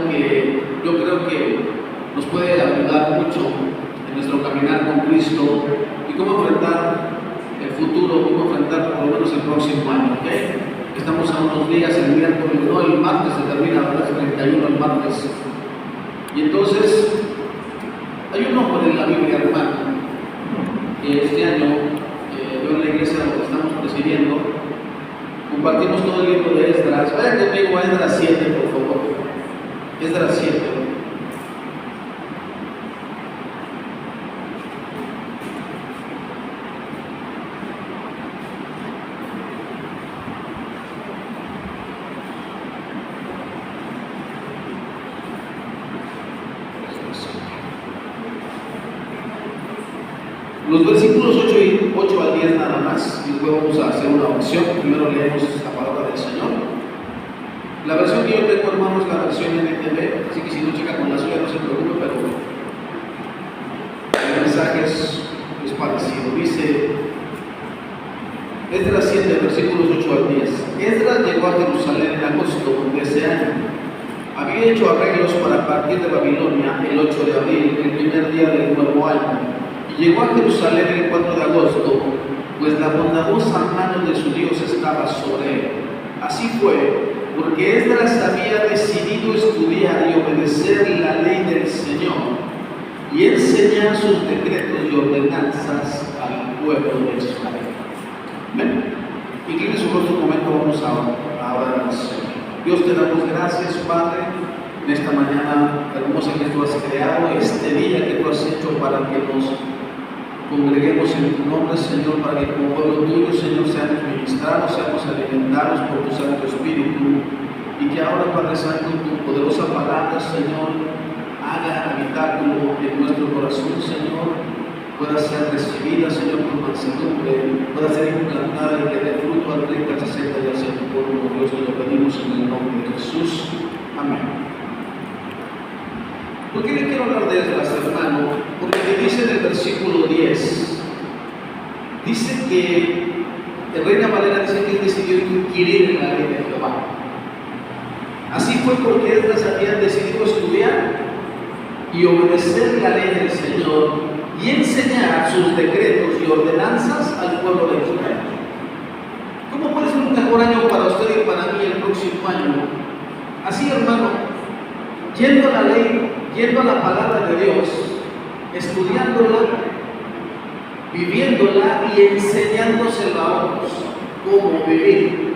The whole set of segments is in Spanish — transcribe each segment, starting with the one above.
que yo creo que nos puede ayudar mucho en nuestro caminar con Cristo y cómo enfrentar el futuro, cómo enfrentar por lo menos el próximo año, ¿ok? Estamos a unos días, el miércoles, no, el martes se termina, ¿verdad? El 31 el martes. Y entonces, hay un hombre en la Biblia, hermano, que este año, yo en la iglesia donde estamos presidiendo, compartimos todo el libro de Esdras. Vayan conmigo a Esdras 7, por favor. Esdras 7. Los versículos 8 al 10 nada más, y después vamos a hacer una oración. Primero leemos la palabra del Señor. La versión que yo tengo, hermanos, es la versión NTV, así que si no checa con la suya no se preocupe, pero el mensaje es parecido. Dice Esdras 7, versículos 8 al 10. Esdras llegó a Jerusalén en agosto de ese año. Había hecho arreglos para partir de Babilonia el 8 de abril, el primer día del nuevo año. Llegó a Jerusalén el 4 de agosto, pues la bondadosa mano de su Dios estaba sobre él. Así fue, porque Esdras había decidido estudiar y obedecer la ley del Señor y enseñar sus decretos y ordenanzas al pueblo de Israel. Amén. Incline su rostro un momento, vamos a orar al Señor. Dios, te damos gracias, Padre, en esta mañana hermosa que tú has creado, este día que tú has hecho para que nos congreguemos en tu nombre, Señor, para que como pueblo tuyo, Señor, seamos ministrados, seamos alimentados por tu Santo Espíritu, y que ahora, Padre Santo, tu poderosa palabra, Señor, haga habitáculo en nuestro corazón, Señor, pueda ser recibida, Señor, con mansedumbre, pueda ser implantada y que dé fruto al 30, al 60 y al 100 por uno. Dios, te lo pedimos en el nombre de Jesús. Amén. ¿Por qué le quiero hablar de Esdras, hermano? Porque me dice en el versículo 10, dice que el rey Valera dice que él decidió inquirir en la ley de Jehová. Así fue porque Esdras había decidido estudiar y obedecer la ley del Señor y enseñar sus decretos y ordenanzas al pueblo de Israel. ¿Cómo puede ser un mejor año para usted y para mí el próximo año? Así, hermano, yendo a la ley, yendo a la palabra de Dios, estudiándola, viviéndola y enseñándosela a otros cómo vivir.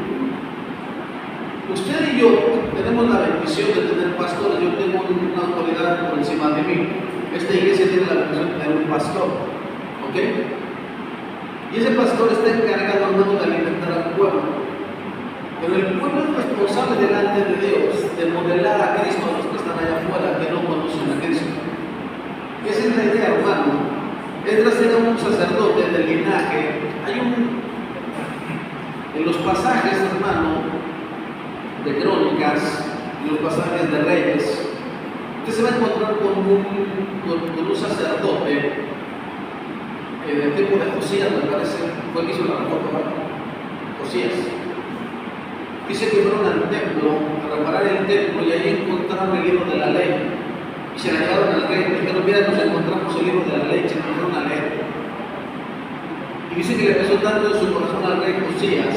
Usted y yo tenemos la bendición de tener pastores. Yo tengo una autoridad por encima de mí. Esta iglesia tiene la bendición de tener un pastor, ¿ok? Y ese pastor está encargado, hermano, de alimentar al pueblo. Pero el pueblo es responsable delante de Dios de modelar a Cristo a los que están allá afuera, que no conocen a Cristo. Esa es la idea, hermano. Esdras era un sacerdote del linaje. En los pasajes, hermano, de Crónicas, en los pasajes de Reyes, usted se va a encontrar con un sacerdote del tiempo de Josías, me parece, fue el que hizo la reforma, ¿verdad? Josías. Dice que fueron al templo a reparar el templo y ahí encontraron el libro de la ley y se la llevaron al rey. Dijeron: mira, nos encontramos el libro de la ley, se lo fueron a leer. Y dice que le empezó dando en su corazón al rey Josías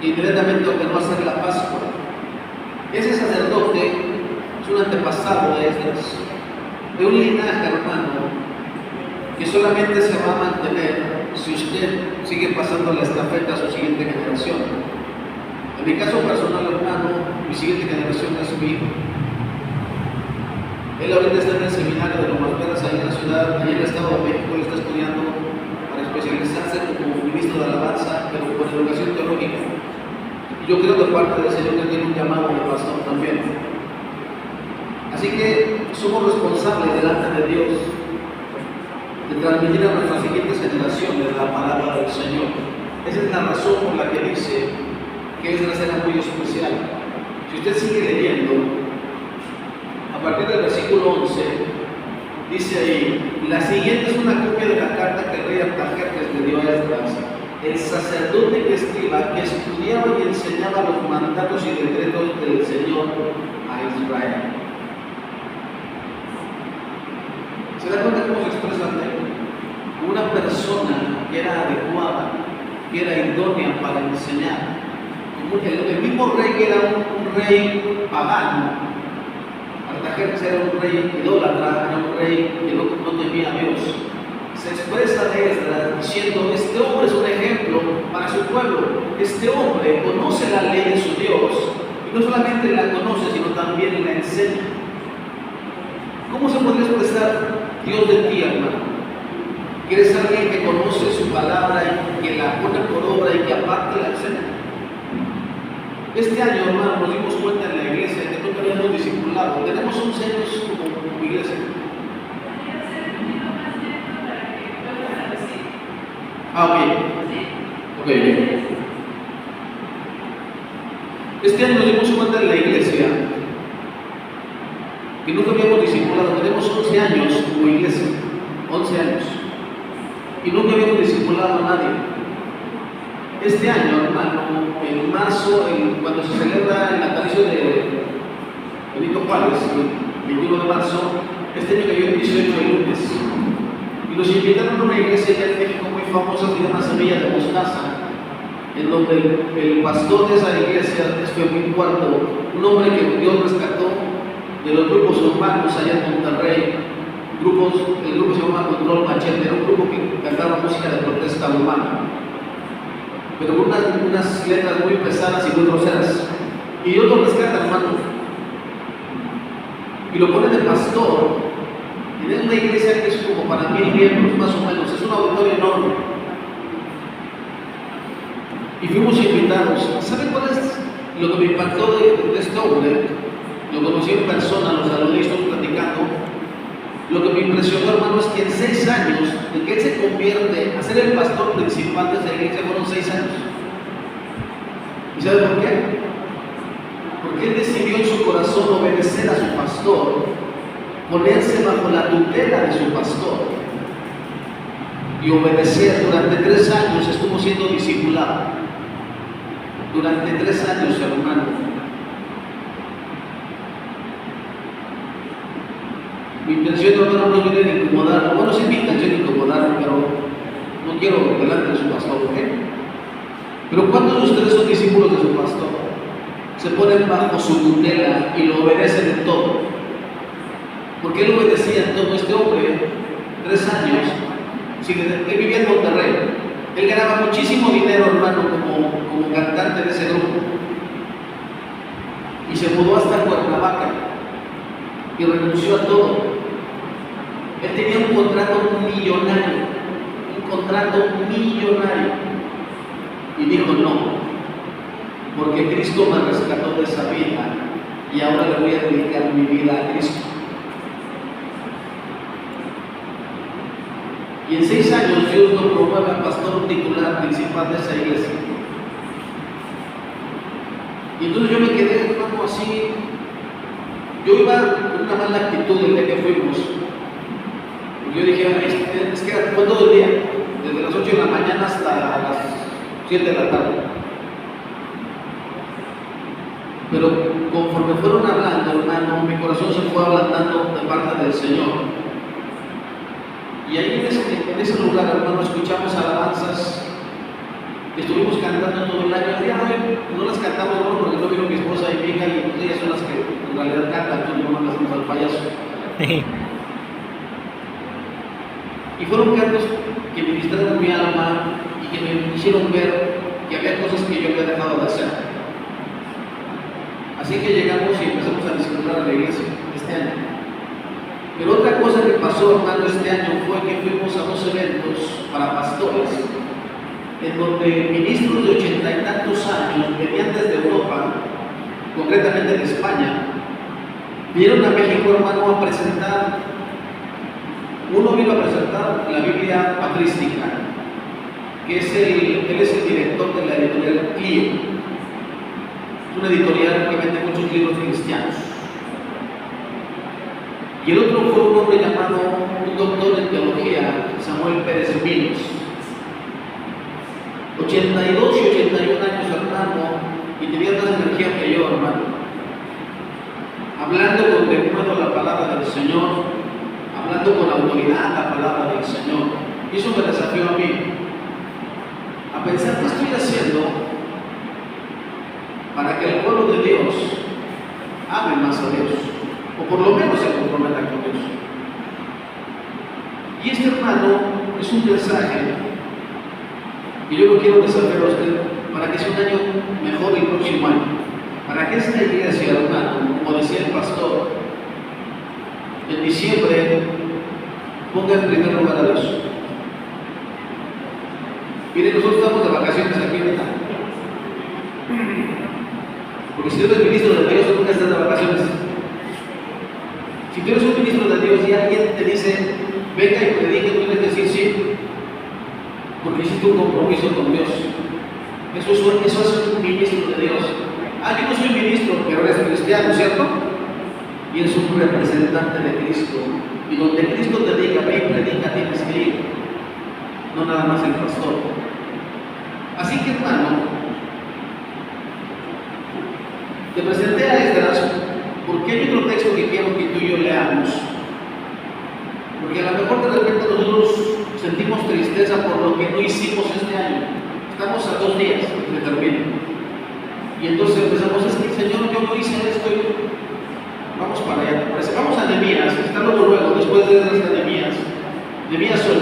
y inmediatamente ordenó hacer la Pascua. Ese sacerdote es un antepasado de Esdras, de un linaje, hermano, que solamente se va a mantener si usted sigue pasando la estafeta a su siguiente generación. En mi caso personal, hermano, mi siguiente generación es mi hijo. Él ahorita está en el seminario de Lomas Verdes, ahí en la ciudad, allá en el Estado de México. Él está estudiando para especializarse como ministro de alabanza, pero con educación teológica. Y yo creo de parte del Señor que tiene un llamado de pastor también. Así que somos responsables delante de Dios de transmitir a nuestras siguientes generaciones la palabra del Señor. Esa es la razón por la que dice que Esdras era muy especial. Si usted sigue leyendo, a partir del versículo 11, dice ahí: la siguiente es una copia de la carta que el rey Artajerjes le dio a Esdras, el sacerdote y escriba, que estudiaba y enseñaba los mandatos y decretos del Señor a Israel. ¿Se da cuenta cómo se expresa el texto? Una persona que era adecuada, que era idónea para enseñar. El mismo rey que era un rey pagano, Artajerjes era un rey idólatra, era un rey que no temía a Dios. Se expresa de Esdras diciendo: este hombre es un ejemplo para su pueblo. Este hombre conoce la ley de su Dios y no solamente la conoce, sino también la enseña. ¿Cómo se podría expresar Dios de ti, hermano? Que eres alguien que conoce su palabra y que la pone por obra y que aparte la enseña. Este año, hermano, nos dimos cuenta en la iglesia que no teníamos discipulado. Tenemos 11 años como iglesia. Ok, bien. Este año nos dimos cuenta en la iglesia que nunca habíamos discipulado. Tenemos 11 años como iglesia, 11 años, y nunca habíamos discipulado a nadie. Este año, hermano, en marzo, cuando se celebra el natalicio de Benito Juárez, el 21 de marzo, este año cayó el 18 de lunes. Y nos invitaron a una iglesia ya en México muy famosa, que se llama Semilla de Mostaza, en donde el pastor de esa iglesia es Fermín Cuarto, un hombre que Dios rescató de los grupos urbanos allá en Monterrey. El grupo se llama Control Machete, era un grupo que cantaba música de protesta urbana, pero con unas letras muy pesadas y muy groseras. Y Dios lo rescata, hermano, y lo pone de pastor. Tiene una iglesia que es como para 1000 miembros, más o menos, es un auditorio enorme. Y fuimos invitados. ¿Saben cuál es lo que me impactó de este hombre? Lo conocí en persona, lo saludé y estuvimos platicando. Lo que me impresionó, hermano, es que en 6 años, de que él se convierte a ser el pastor principal de esa iglesia, fueron 6 años. ¿Y sabe por qué? Porque él decidió en su corazón obedecer a su pastor, ponerse bajo la tutela de su pastor y obedecer. Durante 3 años estuvo siendo discipulado. Durante 3 años, hermano. Mi intención, hermano, no viene de incomodarlo. Bueno, sí, mi intención es incomodarlo, pero no quiero delante de su pastor, ¿ok? Pero ¿cuántos de ustedes son discípulos de su pastor? Se ponen bajo su tutela y lo obedecen en todo. Porque él obedecía en todo. Este hombre, 3 años, él vivía en Monterrey. Él ganaba muchísimo dinero, hermano, como cantante de ese grupo. Y se mudó hasta Cuernavaca y renunció a todo. Él tenía un contrato millonario, y dijo: no, porque Cristo me rescató de esa vida y ahora le voy a dedicar mi vida a Cristo. Y en 6 años Dios lo promueve a pastor titular principal de esa iglesia. Y entonces yo me quedé, hermano, así. Yo iba con una mala actitud el día que fuimos. Y yo dije: es que fue todo el día, desde las 8 de la mañana hasta las 7 de la tarde. Pero conforme fueron hablando, hermano, mi corazón se fue ablandando de parte del Señor. Y ahí en ese lugar, hermano, escuchamos alabanzas que estuvimos cantando todo el año. El día de hoy no las cantamos, hermano, porque no vino mi esposa y mi hija, y ellas son las que en realidad cantan, tú no mandas al payaso. Y fueron cantos que ministraron mi alma y que me hicieron ver que había cosas que yo había dejado de hacer. Así que llegamos y empezamos a disfrutar a la iglesia este año. Pero otra cosa que pasó, hermano, este año fue que fuimos a 2 eventos para pastores, en donde ministros de 80 y tantos años venían desde Europa, concretamente de España, vinieron a México, hermano, a presentar. Uno vino a presentar la Biblia patrística, que él es el director de la editorial Clio. Es una editorial que vende muchos libros cristianos. Y el otro fue un hombre llamado, un doctor en teología, Samuel Pérez Vinos. 82 y 81 años, hermano, y tenía más energía que yo, hermano. hablando con denuedo la palabra del Señor, hablando con autoridad la palabra del Señor. Y eso me desafió a mí, a pensar qué estoy haciendo para que el pueblo de Dios ame más a Dios, o por lo menos se comprometa con Dios. Y este, hermano, es un mensaje que yo lo quiero desafiar a usted para que sea un año mejor el próximo año, para que esta iglesia, hermano, como decía el pastor, en diciembre ponga en primer lugar a Dios. Miren, nosotros estamos de vacaciones aquí ahorita, porque si tú eres ministro de Dios, nunca estás de vacaciones. Si tú eres un ministro de Dios y alguien te dice, venga y predique, tú tienes que decir sí, porque hiciste un compromiso con Dios. Eso es un ministro de Dios. Yo no soy ministro, pero eres cristiano, ¿cierto? Y eres un representante de Cristo. Y donde Cristo te diga, ve y predica, tienes que ir. No nada más el pastor. Así que, hermano, te presenté a Esdras porque hay otro texto que quiero que tú y yo leamos. Porque a lo mejor de repente nosotros sentimos tristeza por lo que no hicimos este año. Estamos a 2 días de que termine. Y entonces empezamos a decir, Señor, yo no hice esto. Vamos para allá. Vamos a Nehemías, está luego, después de esta Nehemías. Nehemías 8.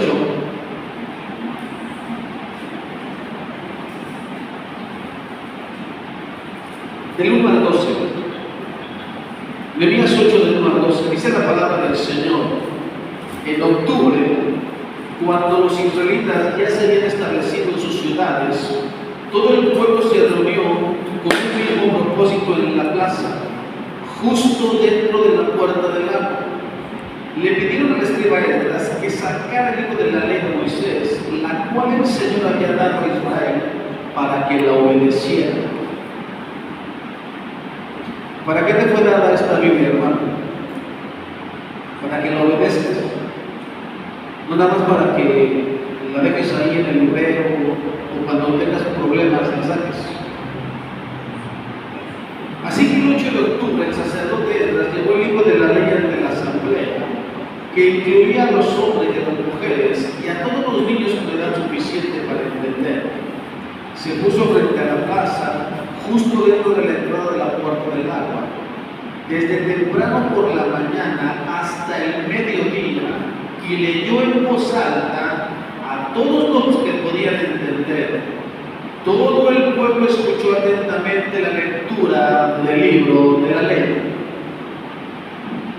Del 1 al 12. Nehemías 8 del 1 al 12. Dice la palabra del Señor. En octubre, cuando los israelitas ya se habían establecido en sus ciudades, todo el pueblo se reunió con un mismo propósito en la plaza, justo dentro de la puerta del agua. Le pidieron al escriba Esdras que sacara el libro de la ley de Moisés, la cual el Señor había dado a Israel para que la obedeciera. ¿Para qué te fue dada esta Biblia, hermano? Para que la obedezcas. No nada más para que la dejes ahí en el librero o cuando tengas problemas la saques. Así que el 8 de octubre el sacerdote Esdras llevó el libro de la ley ante la asamblea, que incluía a los hombres y a las mujeres y a todos los niños con edad suficiente para entender. Se puso frente a la plaza, justo dentro de la entrada de la puerta del agua. Desde temprano por la mañana hasta el mediodía, y leyó en voz alta a todos los que podían entender. Todo el pueblo escuchó atentamente la lectura del libro de la ley.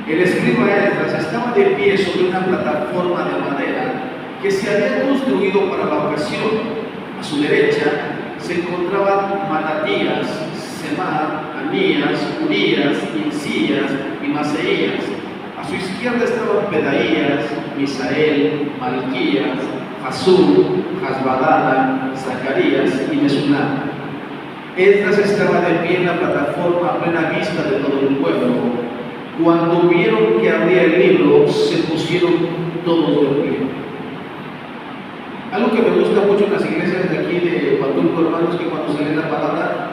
El escriba Esdras estaba de pie sobre una plataforma de madera que se había construido para la ocasión. A su derecha se encontraban Matatías, Semar, Anías, Urías, Hilcías y Maseías. A su izquierda estaban Pedaías, Misael, Malquías, Hasub, Hasbadana, Zacarías y Mesulam. Esdras estaba de pie en la plataforma a plena vista de todo el pueblo. Cuando vieron que abría el libro, se pusieron todos de pie. Algo que me gusta mucho en las iglesias de aquí de Huatulco, hermanos, es que cuando se lee la palabra,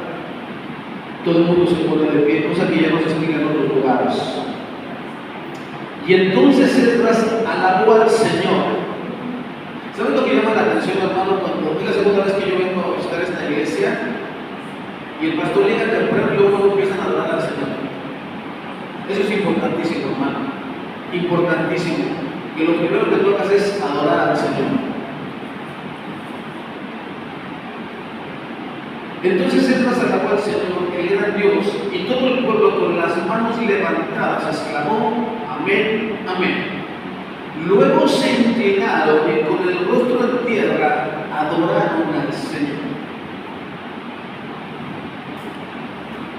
todo el mundo se pone de pie, cosa que ya no se explica en otros lugares. Y entonces Esdras alabó al Señor. ¿Saben lo que llama la atención, hermano? Cuando es la segunda vez que yo vengo a visitar esta iglesia y el pastor llega temprano y luego empiezan a adorar al Señor. Eso es importantísimo, hermano. Importantísimo. Que lo primero que tocas es adorar al Señor. Entonces Esdras alabó al Señor, que era Dios, y todo el pueblo con las manos levantadas exclamó: amén, amén. Luego se inclinaron y con el rostro en tierra adoraron al Señor.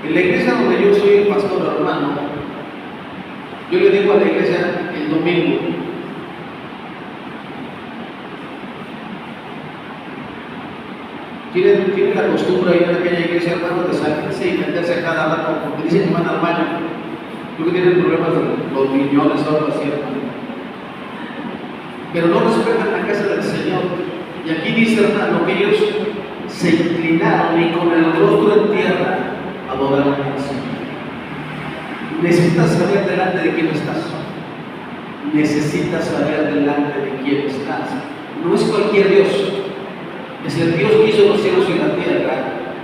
En la iglesia donde yo soy el pastor, hermano, yo le digo a la iglesia el domingo: tienen la costumbre ahí en aquella iglesia, hermano, de salirse y meterse a cada rato, porque dicen que van al baño. Creo que tienen problemas de los riñones o algo así, hermano. Pero no respetan la casa del Señor. Y aquí dice, hermano, que ellos se inclinaron y con el rostro en tierra adoraron al Señor. necesitas saber delante de quién estás. Necesitas saber delante de quién estás. No es cualquier Dios. Es el Dios que hizo los cielos y la tierra.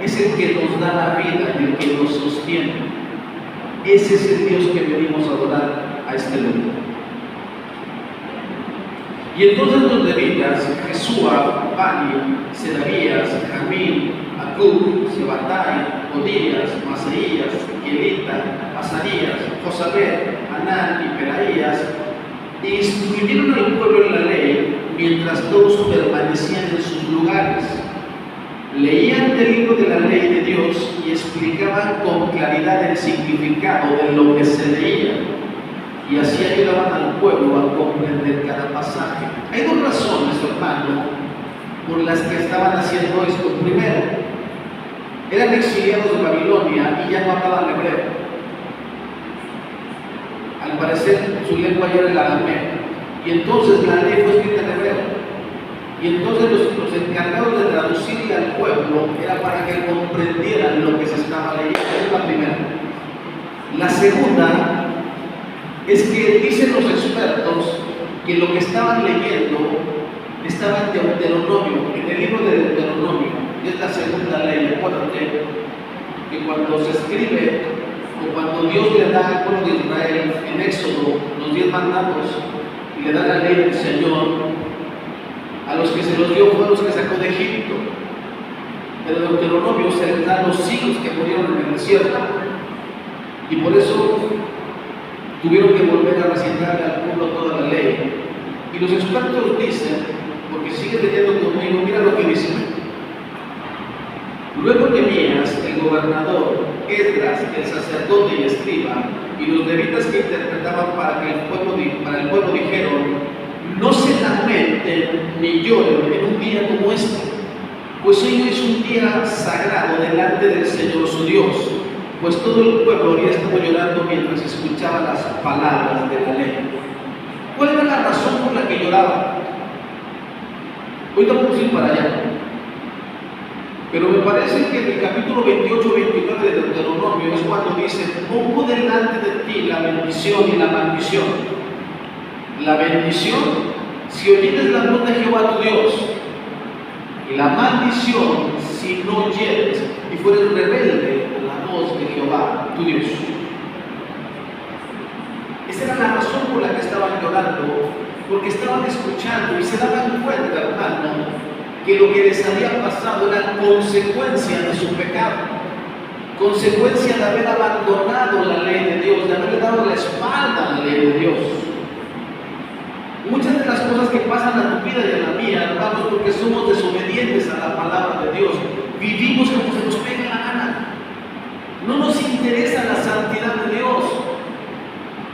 Es el que nos da la vida y el que nos sostiene. Ese es el Dios que venimos a adorar a este mundo. Y entonces los levitas, Jesúa, Bani, Sedaías, Jamín, Acub, Sebatai, Odías, Maseías, Elita, Azarías, Josabed, Anán y Pelaías, instruyeron al pueblo en la ley mientras todos permanecían en sus lugares. Leían el libro de la ley de Dios y explicaban con claridad el significado de lo que se leía, y así ayudaban al pueblo a comprender cada pasaje. Hay dos razones, hermano, por las que estaban haciendo esto. Primero, eran exiliados de Babilonia y ya no hablaban hebreo. Al parecer, su lengua ya era el arameo, y entonces la ley fue escrita en hebreo. Y entonces los encargados de traducirle al pueblo era para que comprendieran lo que se estaba leyendo. Esa es la primera. La segunda es que dicen los expertos que lo que estaban leyendo estaba en Deuteronomio, en el libro de Deuteronomio, que es la segunda ley. Acuérdate que cuando se escribe, o cuando Dios le da al pueblo de Israel en Éxodo los 10 mandatos y le da la ley del Señor, a los que se los dio fue a los que sacó de Egipto. Pero Deuteronomio se les da a los hijos que murieron en el desierto, y por eso tuvieron que volver a recitarle al pueblo toda la ley. Y los expertos dicen, porque siguen leyendo conmigo, mira lo que dicen. Luego Nehemías, el gobernador, Esdras, el sacerdote y escriba, y los levitas que interpretaban para el pueblo dijeron: no se lamenten ni lloren en un día como este, pues hoy es un día sagrado delante del Señor su Dios. Pues todo el pueblo había estado llorando mientras escuchaba las palabras de la ley. ¿Cuál era la razón por la que lloraban? Hoy vamos a ir para allá. Pero me parece que en el capítulo 28-29 de Deuteronomio es cuando dice: pongo delante de ti la bendición y la maldición. La bendición, si oyeres la voz de Jehová tu Dios, y la maldición, si no oyeres y fueres rebelde a la voz de Jehová tu Dios. Esa era la razón por la que estaban llorando, porque estaban escuchando y se daban cuenta, hermano, que lo que les había pasado era consecuencia de su pecado, consecuencia de haber abandonado la ley de Dios, de haberle dado la espalda a la ley de Dios. Muchas de las cosas que pasan a tu vida y a la mía, hermanos, porque somos desobedientes a la palabra de Dios, vivimos como se nos pega la gana. No nos interesa la santidad de Dios.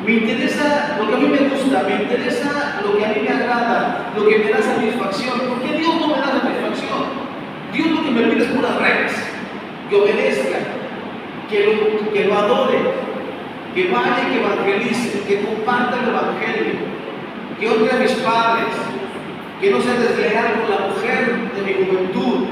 Me interesa lo que a mí me gusta, me interesa lo que a mí me agrada, lo que me da satisfacción. ¿Por qué Dios no me da satisfacción? Dios lo que me pide es puras reglas: que obedezca, que lo adore, que vaya y que evangelice, que comparta el evangelio, que honre a mis padres, que no sea desleal con la mujer de mi juventud.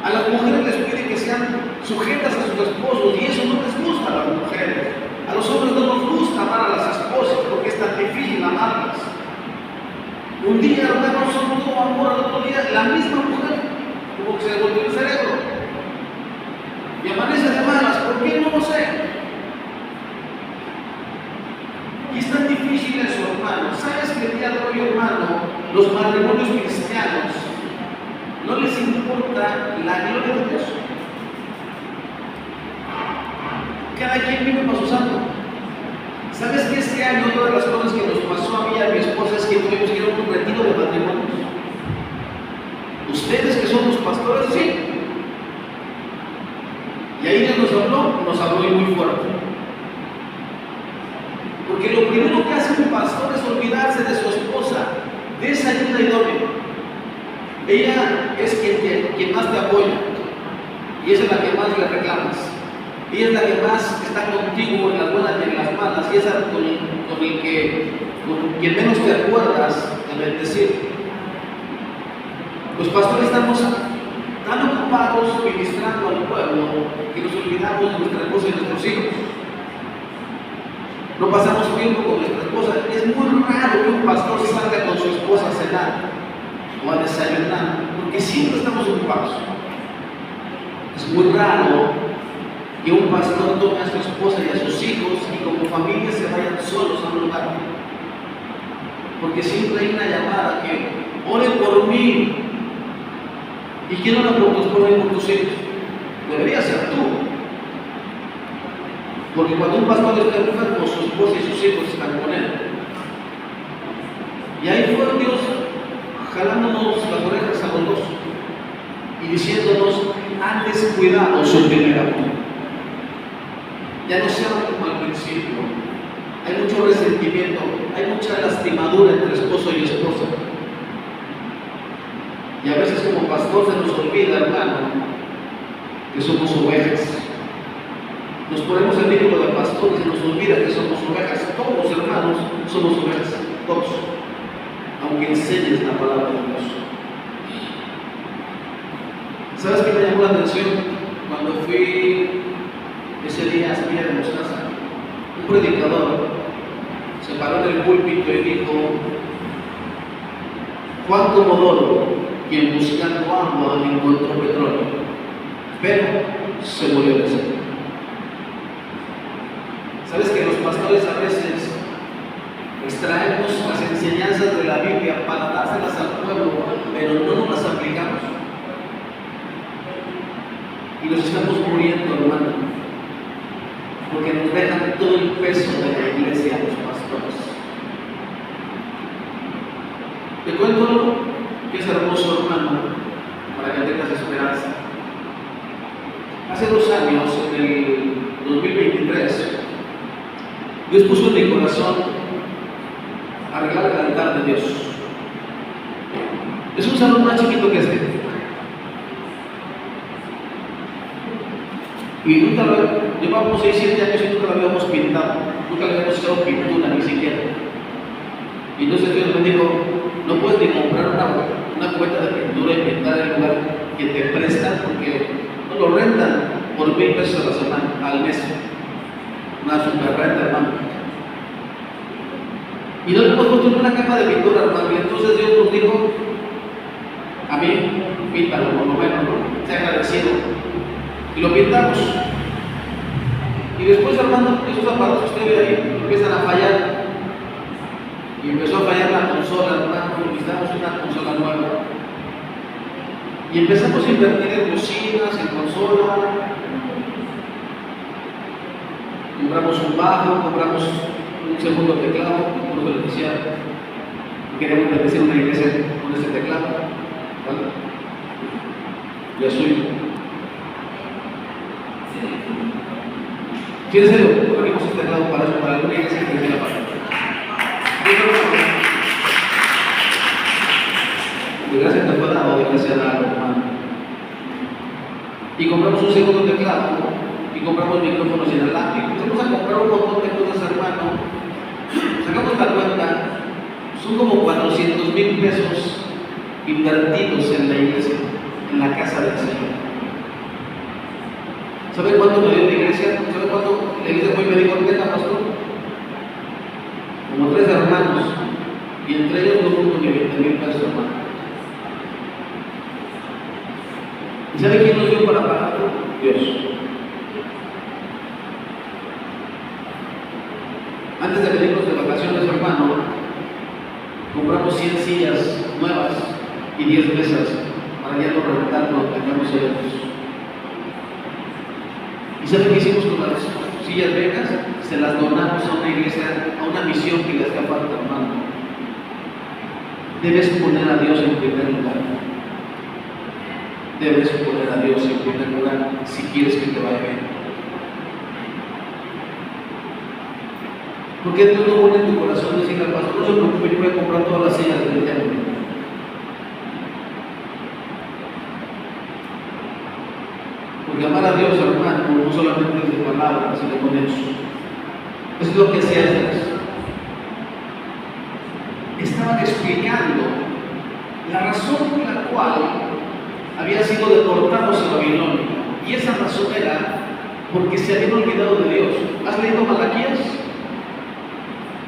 A las mujeres les pide que sean sujetas a sus esposos, y eso no les gusta a las mujeres. A los hombres no nos gusta amar a las esposas porque es tan difícil amarlas. Un día, hermanos, son todo amor, al otro día la misma mujer como que se le volvió el cerebro y amanece de malas. ¿Por qué? No lo sé. Y es tan difícil eso, hermano. ¿Sabes que el día de hoy, hermano, los matrimonios cristianos no les importa la gloria de Dios? Cada quien vive para su santo. ¿Sabes que este año una de las cosas que nos pasó a mí y a mi esposa es que tuvimos que ir a un retiro de matrimonios? Ustedes que son los pastores, sí. Y ahí Dios nos habló y muy fuerte. Porque lo primero que hace un pastor es olvidarse de su esposa, de esa ayuda idónea. Ella es quien más te apoya, y esa es la que más le reclamas. Ella es la que más está contigo en las buenas y en las malas, y esa con quien menos te acuerdas de bendecir. Los pastores estamos tan ocupados ministrando al pueblo que nos olvidamos de nuestra esposa y nuestros hijos. no pasamos tiempo con nuestra esposa. Es muy raro que un pastor salga con su esposa a cenar o a desayunar, porque siempre estamos ocupados. Es muy raro que un pastor tome a su esposa y a sus hijos y como familia se vayan solos a un lugar, porque siempre hay una llamada que ore por mí. ¿Y quién ora por tu esposa y por tus hijos? Debería ser tú. Porque cuando un pastor está enfermo, su esposa y sus hijos están con él. Y ahí fue Dios jalándonos las orejas a los dos y diciéndonos: antes cuidado su primer amor. Ya no sea como al principio. Hay mucho resentimiento, hay mucha lastimadura entre esposo y esposa. Y a veces como pastor se nos olvida, hermano, que somos ovejas. Nos ponemos el título de pastor y se nos olvida que somos ovejas. Todos los hermanos somos ovejas, todos, aunque enseñes la palabra de Dios. ¿Sabes qué me llamó la atención? Cuando fui ese día a Semilla de Mostaza, un predicador se paró en el púlpito y dijo: Juan Comodoro, quien buscando agua encontró petróleo, pero se murió de sed. ¿Sabes que los pastores a veces extraemos las enseñanzas de la Biblia para dárselas al pueblo, pero no nos las aplicamos? Y nos estamos muriendo, hermano, porque nos dejan todo el peso de la iglesia a los pastores. Te cuento que es hermoso, hermano, para que tengas esperanza. Hace 2 años, en el 2023, Dios puso en mi corazón arreglar el altar de Dios. Es un salón más chiquito que este. Y nunca lo llevamos 6, 7 años y nunca lo habíamos pintado. Nunca le habíamos echado pintura, ni siquiera. Y entonces Dios me dijo: no puedes ni comprar una cubeta de pintura y pintar el lugar que te prestan, porque no lo rentan por 1,000 pesos a la semana, al mes. Una super renta, hermano. Y no le hemos puesto una capa de pintura, hermano. Y entonces Dios nos dijo: a mí, píntalo, por lo menos, ¿no? Sea agradecido. Y lo pintamos. Y después, hermano, esos aparatos que usted ve ahí empiezan a fallar. Y empezó a fallar la consola, hermano. Necesitamos una consola nueva. Y empezamos a invertir en bocinas, en consola. Compramos un bajo, compramos un segundo teclado, como les decía, queremos bendecir una iglesia con ese teclado, ¿vale? Ya soy. ¿Quién es el? Ponemos este teclado para alguna iglesia que tiene la palabra. De gracia te fue dado, de gracia dado, hermano. Y compramos un segundo teclado, y compramos micrófonos inalámbricos. Empezamos a comprar un montón de cosas, hermano. Sacamos la cuenta, son como 400,000 pesos invertidos en la iglesia, en la casa del Señor. ¿Sabe cuánto me dio la iglesia? ¿Sabe cuánto la iglesia fue y me dijo: tenga, pastor? Como 3 hermanos, y entre ellos no junto ni 20,000 pesos, hermano. ¿Y sabe quién nos dio para pagarlo? Dios. Antes de venirnos de vacaciones, hermano, compramos 100 sillas nuevas y 10 mesas para ya no rentar cuando tengamos eventos. ¿Y saben qué hicimos con las sillas viejas? Se las donamos a una iglesia, a una misión que le hacía falta, hermano. Debes poner a Dios en primer lugar. Debes poner a Dios en primer lugar si quieres que te vaya bien. ¿Por qué Dios no pone en tu corazón decirle al pastor: no se preocupe, yo voy a comprar todas las sillas del templo? Porque amar a Dios, hermano, no solamente es de palabras, sino con hechos. Es lo que hacía Dios. Estaban explicando la razón por la cual habían sido deportados a Babilonia. Y esa razón era porque se habían olvidado de Dios. ¿Has leído Malaquías?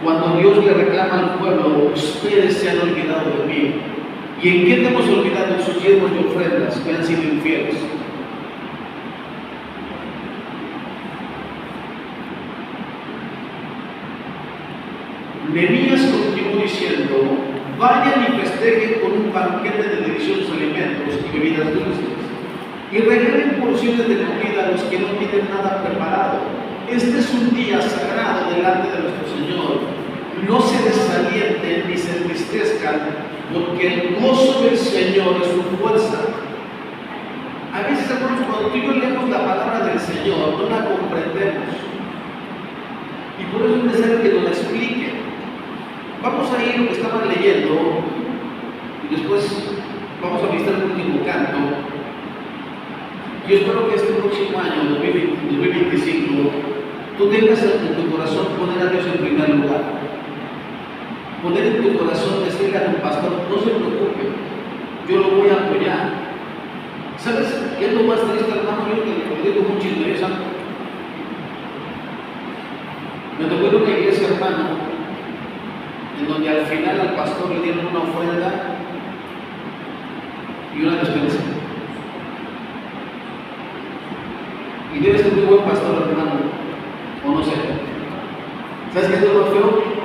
Cuando Dios le reclama al pueblo, ustedes se han olvidado de mí. ¿Y en qué te hemos olvidado? En sus diezmos y ofrendas que han sido infieles. Nehemías continuó diciendo: vayan y festejen con un banquete de deliciosos alimentos y bebidas dulces, y regalen porciones de comida a los que no tienen nada preparado. Este es un día sagrado delante de nuestro Señor. No se desalienten ni se entristezcan, porque el gozo del Señor es su fuerza. A veces, hermanos, cuando tú y yo leemos la palabra del Señor, no la comprendemos, y por eso es necesario que nos la expliquen. Vamos a ir lo que estaban leyendo y después vamos a visitar el último canto. Yo espero que este próximo año, 2025, tú tengas en tu corazón poner a Dios en primer lugar. Poner en tu corazón decirle a tu pastor: no se preocupe, yo lo voy a apoyar. ¿Sabes qué es lo más triste, hermano? Yo te digo muy chismosa. Me tocó ir a una iglesia, hermano, en donde al final al pastor le dieron una ofrenda y una despensa. Y debe ser muy buen pastor, hermano, o no sé. ¿Sabes qué es lo más feo?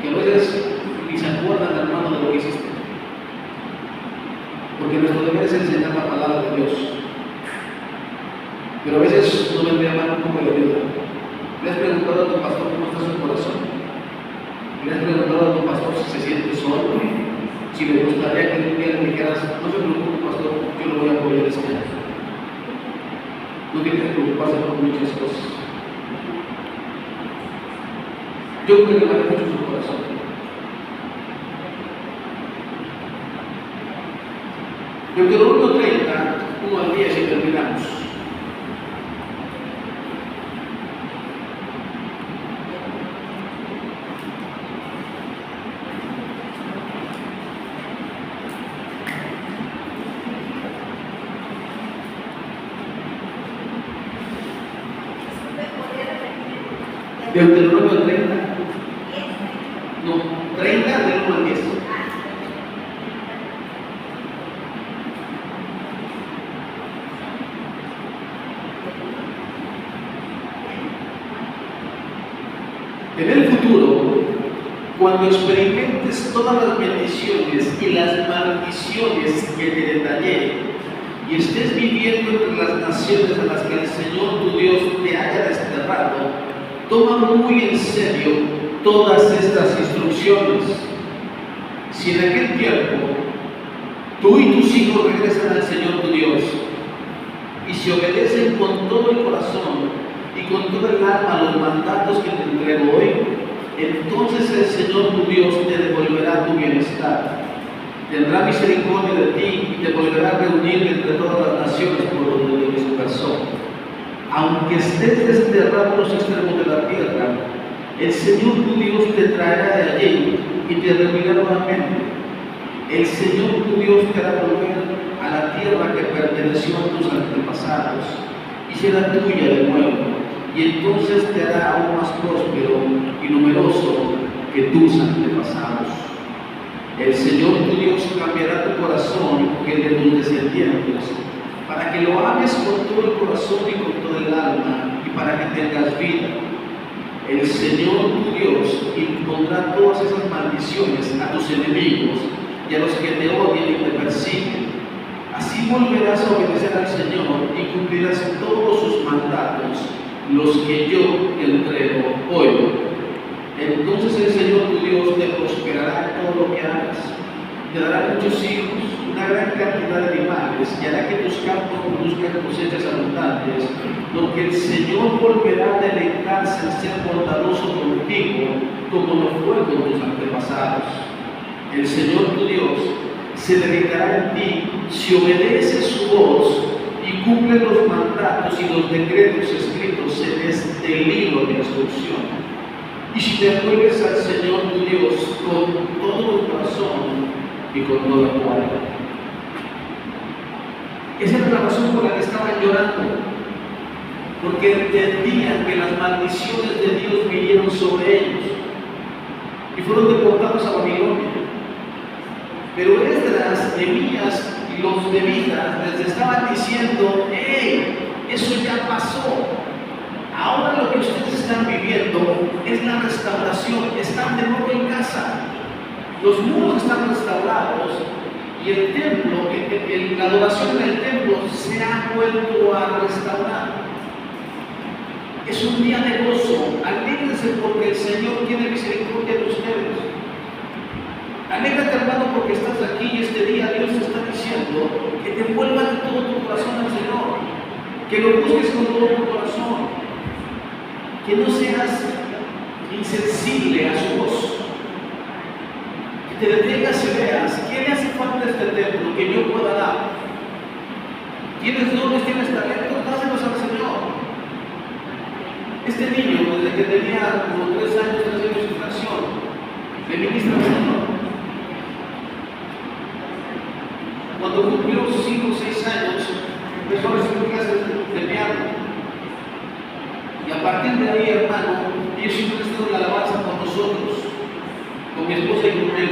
Que a veces ni se acuerdan, hermano, de lo que hiciste. Porque nuestro deber es enseñar la palabra de Dios. Pero a veces no vendría mal un poco de ayuda. ¿Le has preguntado a tu pastor cómo está su corazón? ¿Le has preguntado a tu pastor si se siente solo? Si le gustaría que un día le dijeras: no se preocupe, pastor, yo lo voy a apoyar este año. No tiene que preocuparse por muchas cosas. Yo creo que vale mucho su corazón. Deuteronomio 30, 1 al 10 y terminamos. Deuteronomio 30. No, 30 del 1 al 10. En el futuro, cuando experimentes todas las bendiciones y las maldiciones que te detallé, y estés viviendo entre las naciones a las que el Señor tu Dios te haya desterrado, toma muy en serio todas estas instrucciones. Si en aquel tiempo tú y tus hijos regresan al Señor tu Dios y se obedecen con todo el corazón y con toda el alma los mandatos que te entrego hoy, entonces el Señor tu Dios te devolverá tu bienestar. Tendrá misericordia de ti y te volverá a reunir entre todas las naciones por donde te dispersó. Aunque estés desterrado en los extremos de la tierra, el Señor tu Dios te traerá de allí y te reunirá nuevamente. El Señor tu Dios te hará volver a la tierra que perteneció a tus antepasados y será tuya de nuevo, y entonces te hará aún más próspero y numeroso que tus antepasados. El Señor tu Dios cambiará tu corazón y el de tus descendientes, para que lo ames con todo el corazón y con todo el alma, y para que tengas vida. El Señor tu Dios impondrá todas esas maldiciones a tus enemigos y a los que te odian y te persiguen. Así volverás a obedecer al Señor y cumplirás todos sus mandatos, los que yo te entrego hoy. Entonces el Señor tu Dios te prosperará en todo lo que hagas, te dará muchos hijos, una gran cantidad de animales, y hará que tus campos produzcan cosechas abundantes, porque el Señor volverá a deleitarse en ser bondadoso contigo, como lo fue con tus antepasados. El Señor tu Dios se deleitará en ti si obedeces su voz y cumple los mandatos y los decretos escritos en este libro de instrucción. Y si te vuelves al Señor tu Dios con todo tu corazón y con toda tu alma. Esa era la razón por la que estaban llorando, porque entendían que las maldiciones de Dios vinieron sobre ellos. fueron deportados a Babilonia. Pero Esdras, Nehemías y los levitas les estaban diciendo: hey, eso ya pasó. Ahora lo que ustedes están viviendo es la restauración. Están de nuevo en casa. Los muros están restaurados y el templo, la adoración en el templo se ha vuelto a restaurar. Es un día de gozo. Alégrense porque el Señor tiene misericordia de ustedes. Alégrate, hermano, porque estás aquí y este día Dios te está diciendo que te vuelvas de todo tu corazón al Señor, que lo busques con todo tu corazón, que no seas insensible a su voz, que te detengas y veas qué le hace falta a este templo que yo pueda dar. ¿Tienes dones, tienes talentos? Dáselos al Señor. Este niño, desde que tenía como 3 años de infracción, le ministra al Señor. Cuando cumplió 5 o 6 años, empezó a recibir clases de piano. Y a partir de ahí, hermano, ellos siempre han estado en la alabanza con nosotros, con mi esposa y con él.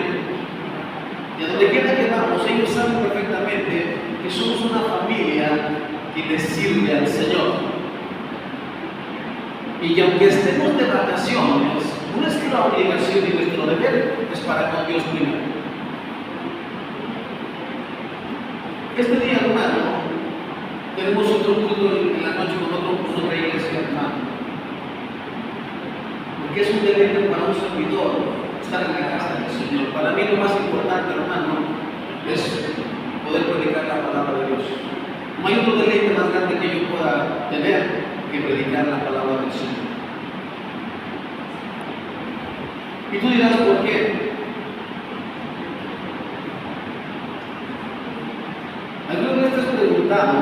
Y a donde quiera que vamos, ellos saben perfectamente que somos una familia que les sirve al Señor. Y que aunque estemos de vacaciones, nuestra obligación y nuestro deber es para con Dios primero. Este día, hermano, tenemos otro culto en la noche con otra iglesia, hermano. Porque es un deleite para un servidor estar en la casa del Señor. Para mí lo más importante, hermano, es poder predicar la palabra de Dios. No hay otro deleite más grande que yo pueda tener que predicar la palabra del Señor. Y tú dirás, ¿por qué? ¿Alguna vez te has preguntado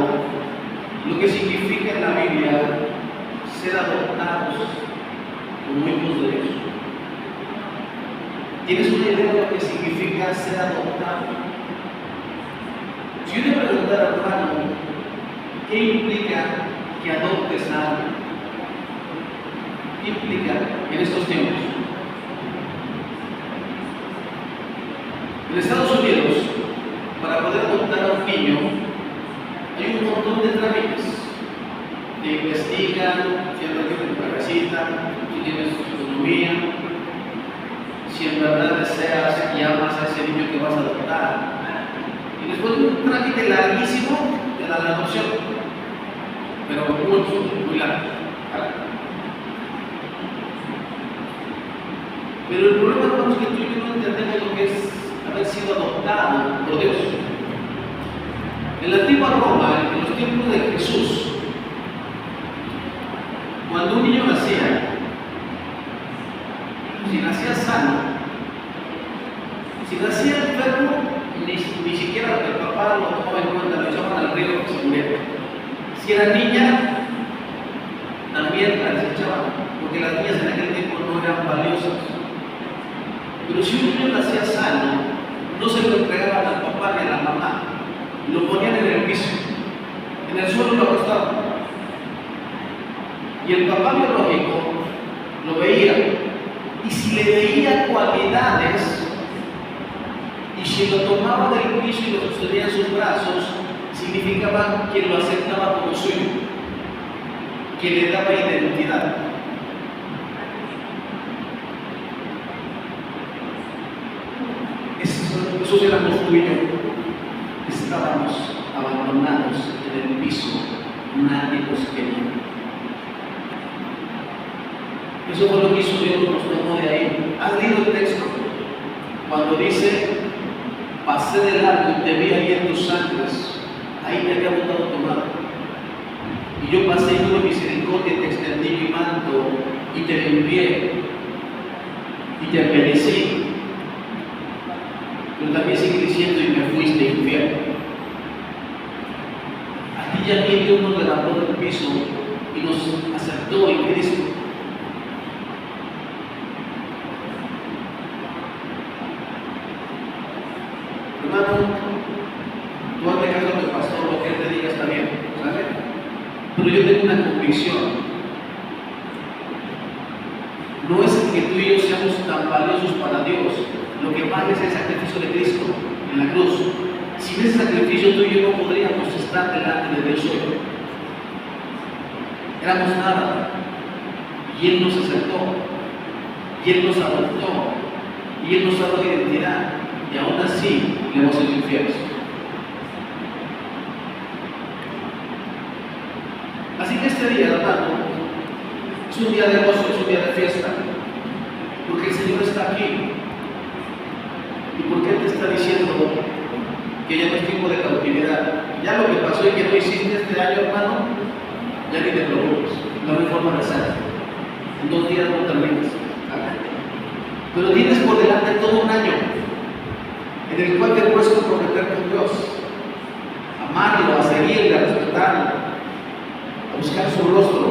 lo que significa en la Biblia ser adoptados como hijos de Dios? ¿Tienes una idea de lo que significa ser adoptado? Si yo te preguntara, hermano, ¿qué implica que adoptes a alguien? ¿Qué implica en estos tiempos? En Estados Unidos, para poder adoptar a un niño, hay un montón de trámites. Te investigan, si en verdad tienes tu casita, si tienes tu autonomía, si en verdad deseas y amas a ese niño que vas a adoptar. Y después de un trámite larguísimo, te dan la adopción. Pero muy largo. Pero el problema, hermano, es que tú y yo no entendemos lo que es haber sido adoptado por Dios. En la antigua Roma, en los tiempos de Jesús, cuando un niño nacía, si nacía sano, si nacía enfermo, ni siquiera el papá lo tomaba en cuenta, lo echaban al río que se muriera. Si era niña, también la desechaban, porque las niñas en aquel tiempo no eran valiosas. Pero si un niño nacía sano, no se lo entregaban al papá ni a la mamá, lo ponían en el piso, en el suelo lo acostaban. Y el papá biológico lo veía, y si le veía cualidades, y si lo tomaba del piso y lo sostenía en sus brazos, significaba que lo aceptaba como suyo, que le daba identidad. Esos éramos tú y yo. Estábamos abandonados en el piso, nadie nos quería. Eso fue lo que hizo Dios, nos tomó de ahí. ¿Has leído el texto? Cuando dice, pasé de largo y te vi ahí en tus sangres, ahí te había botado tu madre. Y yo pasé y tuve misericordia y te extendí mi manto y te limpié y te embellecí. Pero también sigue diciendo, y me fuiste infiel. A ti y a mí Dios nos levantó del piso y nos aceptó en Cristo. Hermano, tú hazle caso a tu pastor, lo que él te diga está bien, ¿sabes? Pero yo tengo una convicción. No es que tú y yo seamos tan valiosos para Dios yo no podríamos estar delante de Dios hoy. Éramos nada. Y Él nos aceptó. Y Él nos adoptó. Y Él nos ha dado identidad. Y aún así le hemos sido infieles. Así que este día, hermano, es un día de gozo, es un día de fiesta. Porque el Señor está aquí. ¿Y por qué te está diciendo que ya no es tiempo de cautividad? Ya lo que pasó y que no hiciste este año, hermano, ya ni te preocupes, no hay forma de hacerlo. En 2 días no terminas. Pero tienes por delante todo un año en el cual te puedes comprometer con Dios, amarlo, a seguirle, a respetarlo, a buscar su rostro,